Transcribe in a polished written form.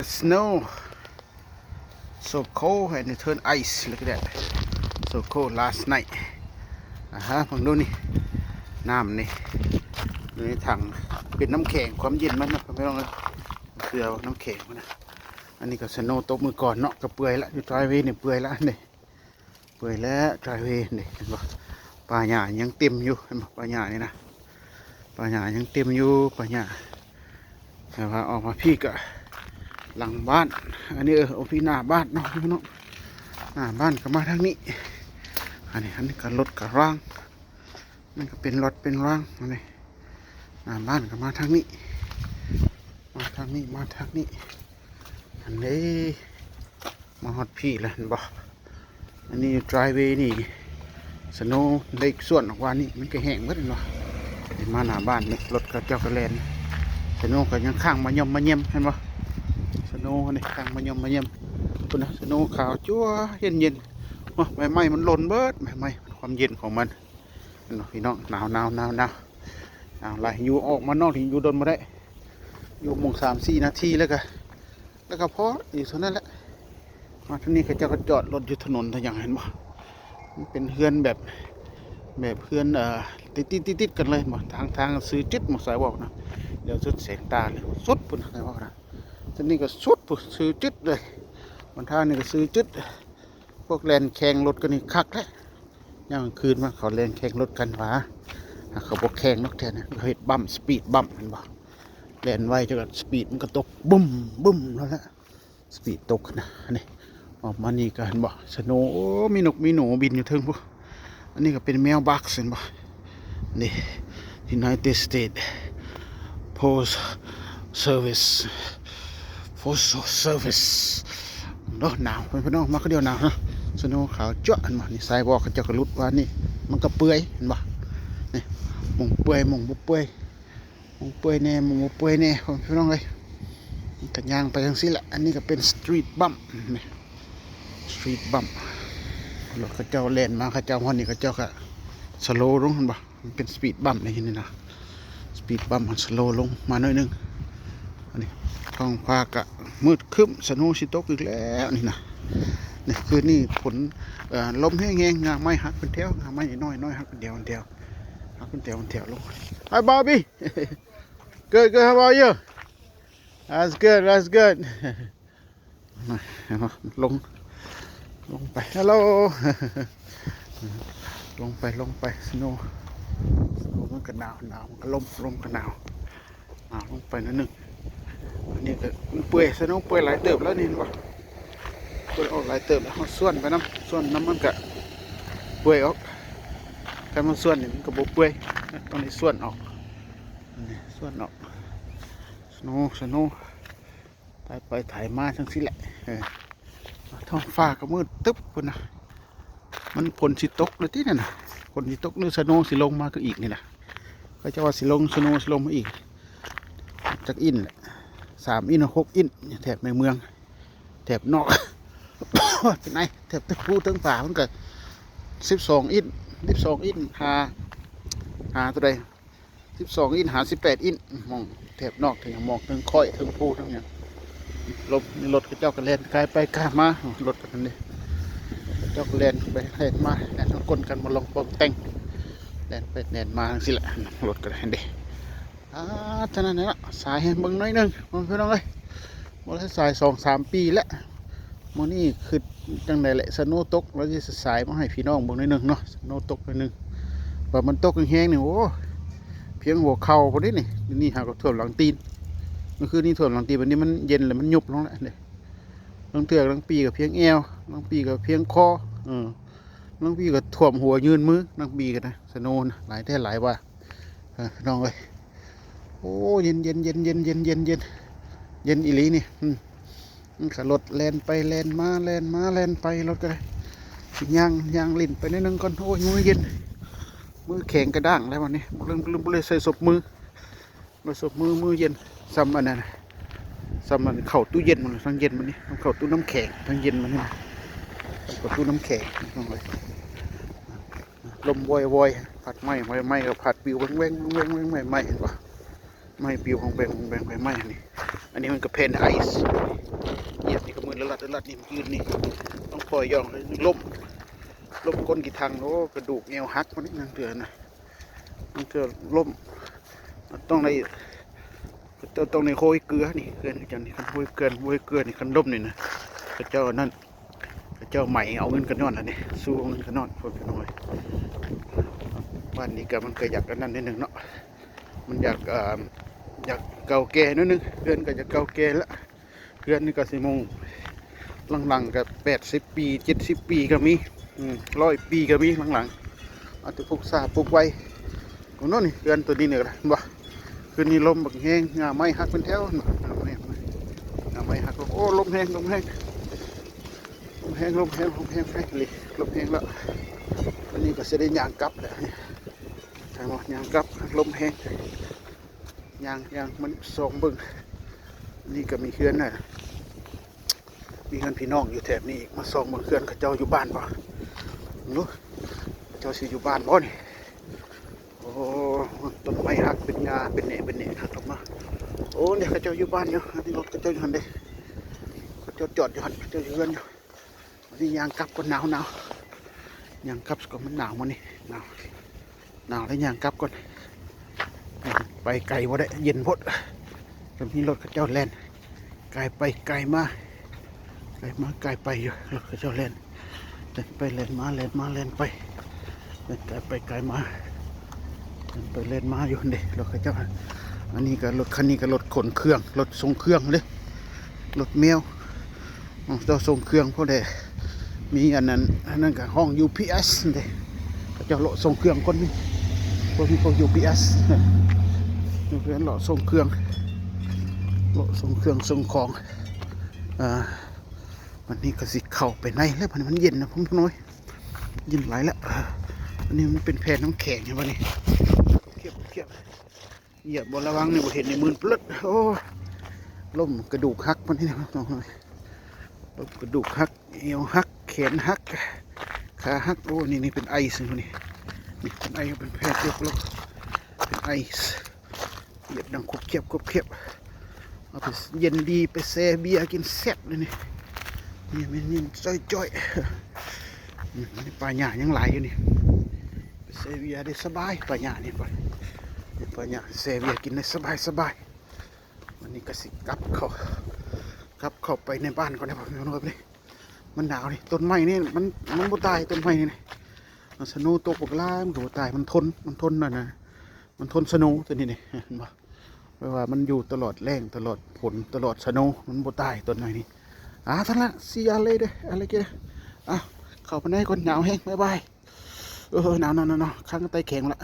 snow so cold and it turned ice. Look at that, so cold last night. ฟังดูนี่น้ำนี่ในถังเป็นน้ำแข็งความเย็นมันนะไม่ต้องเลยเกลือน้ำแข็งมันนะอันนี้ก็สโนว์ตกมือก่อนเนาะก็เปื่อยละอยู่ดรายเวย์เนี่ยเปื่อยละนี่เปื่อยแล้วดรายเวย์นี่เห็นปะปลาหญ้ายังเต็มอยู่เห็นปะปลาหญ้านี่นะปลาหญ้ายังเต็มอยู่ปลาหญ้าแต่ว่าออกมาพี่ก็หลังบ้านอันนี้โอพี่หน้าบ้านเนาะพี่น้องหน้าบ้านก็มาทางนี้อันนี้ก็รถก็ร่างมันก็เป็นรถเป็นร่างอันนี้หน้าบ้านก็มาทางนี้มาทางนี้อันนี้มาฮอดพี่แล้วเห็นบ่อันนี้ดรายเวย์นี่สโนว์ได้ส่วนออกว่านี่มันก็แห้งหมดเลยเนาะมาหน้าบ้านนี่รถก็เจ้ากระแลนสโนว์ก็ยังข้างมาเยี่ยมเห็นบ่สโนว์นี่ข้างมาเยี่ยมคุณนะสโนว์ขาวจั่วเย็นใบไม้มันหล่นเบิดใบไม้ความเย็นของมันพี่น้องหนาวไหลอยู่ออกมานอกถึงอยู่โดนมาได้อยู่มง3-4 นาทีแล้วก็พออยู่เท่านั้นแหละมาที่นี่เขาจะจอดรถอยู่ถนนทางอย่างเห็นบ่มันเป็นเฮือนแบบเฮือนติดกันเลยบ่ทางซื้อจิตหมดสายบอกนะเดี๋ยวสุดแสงตาเลยสุดปุ่นอะไรบอกนะที่นี่ก็สุดปุ่นซื้อจิตเลยวันท่านี่ก็ซื้อจิตพวกแลนแข่งรถกันนี่คักแล้วย่างคืนมาเขาแลนแข่งรถกันหวาเขาบอกแข่งนกแทนนะเฮ็ดบัมสปีดบัมเห็นบ่แลนไวจนสปีดมันก็ตกบุ้มแล้วละสปีดตกนะนี่ออกมานี่ก็เห็นบ่สโนว์มีนกมีหนูบินอยู่เทิงพวกอันนี้ก็เป็นแมวบักเห็นบ่นี่ United States Post Service เนาะหนาวพี่น้องมาก็เดียวหนาวนะสโนว์ขาวจ้วเห็นบ่นี่สายบอกเขาจะกระลุดว่านี่มันก็เปื่อยเห็นบ่นี่มงเปื่อยมงบุเปื่อยมงเปื่อยแน่มงบุเปื่อยแน่พี่น้องเลยกันย่างไปทางนี้แหละอันนี้ก็เป็นสตรีทบัมนี่สตรีทบัมรถเขาเจ้าเล่นมาเขาเจ้าวันนี้เขาเจ้าก็สโลว์ลงเห็นบ่มันเป็นสปีดบัมนี่นะสปีดบัมมันสโลว์ลงมาหน่อยนึงอันนี้ท้องฟ้าก็มืดครึ้มสโนว์สิตกอีกแล้วนี่นะนี่คือนี่ผลลมแห้งๆงาไม้หักเป็นแถวงาไม้น้อยหักเป็นเดียวหักเป็นแถวลง Hi Bobby good how are you that's good ลงไปฮัลโหลลงไปสโนว์มันก็หนาวมันก็ลมก็หนาวลงไปนิดนึงอันนี้ก็เปื่อยสโนว์เปื่อยหลายเติบแล้วนี่วะเปื่อยออกหลายเติบแล้วส่วนไปน้ำมันก็เปื่อยออกถ้ามันส่วนนี่มันก็บเปื่อยตรงนี้ส่วนออกสโนว์ไปถ่ายมาทั้งสิ้นแหละท้องฟ้าก็มืดตึ๊บคนนะมันฝนสิตกเลยที่นั่นนะฝนสิตกนึกสโนว์สิลงมาก็อีกนี่นะก็จะว่าสิลงสโนว์สิลงมาอีกจากอินแหละ3 อิน 6 อินแถบในเมืองแถบนอก เป็นไงแถบตะพูตั้งป่ามันก็12 อินหาตัวใด12 อินหา18 อินมองแถบนอกถึงมองถึงค่อยถึงพูทั้งอย่างรถกระเจ้ากระเลนกลายไปกลายมารถกันนี่เจ้ากระเลนไปเลนมาแลนทั้งคนกันมาลงปองแต่งแลนไปแลนมาสิแหละรถกระเลนเด้ท่านั้นนะสายเบิ่งน้อยนึงมันพี่น้องเลยมาได้สาย2-3 ปีแล้วมันนี่คือจังไดแหละสโนว์ตกแล้วจะสายมาให้พี่น้องเบิ่งน้อยนึงเนาะสโนว์ตกน้อยนึงแบบมันตกแห้งๆนี่โอ้เพียงหัวเข่าพอดีนี่หาก็ท่วมหลังตีนเมื่อคืนนี้ท่วมหลังตีนวันนี้มันเย็นเลยมันยุบลงแล้วเนี่ยลังเถือกลังปีกับเพียงเอวลังปีกับเพียงคอลังปีกับท่วมหัวยืนมือลังปีกันนะสโนว์หลายแท่หลายว่าน้องเลยโอ้เย็นอีหลีนี่ขับรถแลนไปแลนมาแลนไปรถก็ได้ย่างลิ้นไปนิดนึงก่อนโอ้ยมือเย็นมือแข็งกระด้างแล้ววันนี้ลืมเลยใส่ศพมือเย็นซ้ำอันนั้นซ้ำมันเข่าตู้เย็นมันทั้งเย็นมันนี่ทั้งเข่าตู้น้ำแข็งทั้งเย็นมันนี่เข่าตู้น้ำแข็งต้องเลยลมวอยผัดไหม้กับผัดปิวแหว่งไหม้เห็นปะไหม้ปิวของแบงไหม้นี่อันนี้มันก็เพนไอซ์ นี่ยืนนี่ต้องปล่อยย่องเลยล้มก้นกี่ทางโอ้กระดูกเอวหักมันนี่นั่งเถื่อนะนั่งเถื่อล้มต้องในโคยเกลือนี่เกลือนี่จังนี่คันโคยเกลือนี่คันล้มนี่นะพระเจ้านั่นพระเจ้าใหม่เอาเงินกันนอนอันนี้สู้เงินกันนอนคนกันน้อยวันนี้ก็มันเคยอยากกันนั่นนิดนึงเนาะมันอยากเก่าแก่นิดนึงเพื่อนก็จะเก่าแก่ละเพื่อนนี่ก็สิมงหลังๆกับ80 ปี70 ปีก็มี100 ปีก็มีหลังๆเอาแต่พวกซาปลูกไว้ของโน่นนี่เพื่อนตัวนี้เนี่ยนะบ่คืนนี้ลมบักแห้งงาไม้หักเป็นแถวงาไม้หักโอ้ลมแห้งเลยลมแห้งเลยลมแห้งแล้ววันนี้ก็จะได้ยางกลับแหละใช่ไหมยางกลับลมแห้งยางมันส่องเบิ่งนี่ก็มีเขื่อนน่ะมีเงินพี่น้องอยู่แถบนี้อีกมาส่องบนเขื่อนเขาเจ้าอยู่บ้านป่ะนู้เจ้าสิอยู่บ้านบ่นี่โอ้ต้นไม้หักเป็นงาเป็นเน่หักออกมาโอ้เนี่ยเขาเจ้าอยู่บ้านอยู่นี่รถเขาเจ้าอยู่หันเด้เขาเจ้าจอดอยู่หันเขาเจ้าอยู่เรือนอยู่นี่ยางกลับก็หนาว ยางกลับก็มันหนาวมันนี่หนาวแล้วยางกลับก่อนไปไกลว่าได้เย็นพดตอนนี้รถเขาเจ้าแล่นไกลไปไกลมาไปอยู่รถเขาเจ้าแล่นไปแล่นมาไปไกลไปไกลมาไปแล่นมาอยู่เด็รถเขาเจ้าอันนี้ก็รถคันนี้ก็รถขนเครื่องรถส่งเครื่องเลยรถแมวเจ้าส่งเครื่องเพราะได้มีอันนั้นกับห้อง UPS เด้เขาจะเลาะส่งเครื่องคนนี้พวก UPS เพื่อนเลาะส่งเครื่องส่งของวันนี้ก็สิเข้าไปในแล้วมันเย็นนะผมน้อยเย็นหลายแล้ววันนี้มันเป็นแผ่นน้ำแข็งอย่างวันนี้เทียบเหยียบบนระวังเนี่ยเห็นในมือปลึดโอ้ล้มกระดูกหักวันนี้นะน้องน้อยล้มกระดูกหักเอวหักแขนหักขาหักโอ้นี่เป็นไอซ์นี่เป็นไอเป็นแผลเจ็บแล้วเป็นไอซ์เหยียบดังควบเคียบเอาไปเย็นดีไปแซ่เบียกินแซ่บเลยนี่จ้อยนี่ปลาหยายังไหลอยู่นี่ไปแซ่เบียได้สบายปลาหยานี่ปลาหยาแซ่เบียกินได้สบายวันนี้ก็สิกลับเข้าไปในบ้านก่อนนะผมน้อยไปเลยมันหนาวนี่ต้นไม้นี่มันบ่ตายต้นไม้นี่มันสโนว์ตกปกล่ามันก็บ่ตายมันทนน่ะนะมันทนสโนว์ตัวนี้นี่เห็นบ่แปลว่ามันอยู่ตลอดแรงตลอดฝนตลอดสโนว์มันบ่ตายต้นไม้นี่ท่านละซีอะไรเด้ออะไรกันเข้าไปในก่อนหนาวแห้งบ๊ายบายหนาวข้างใต้แข็งละ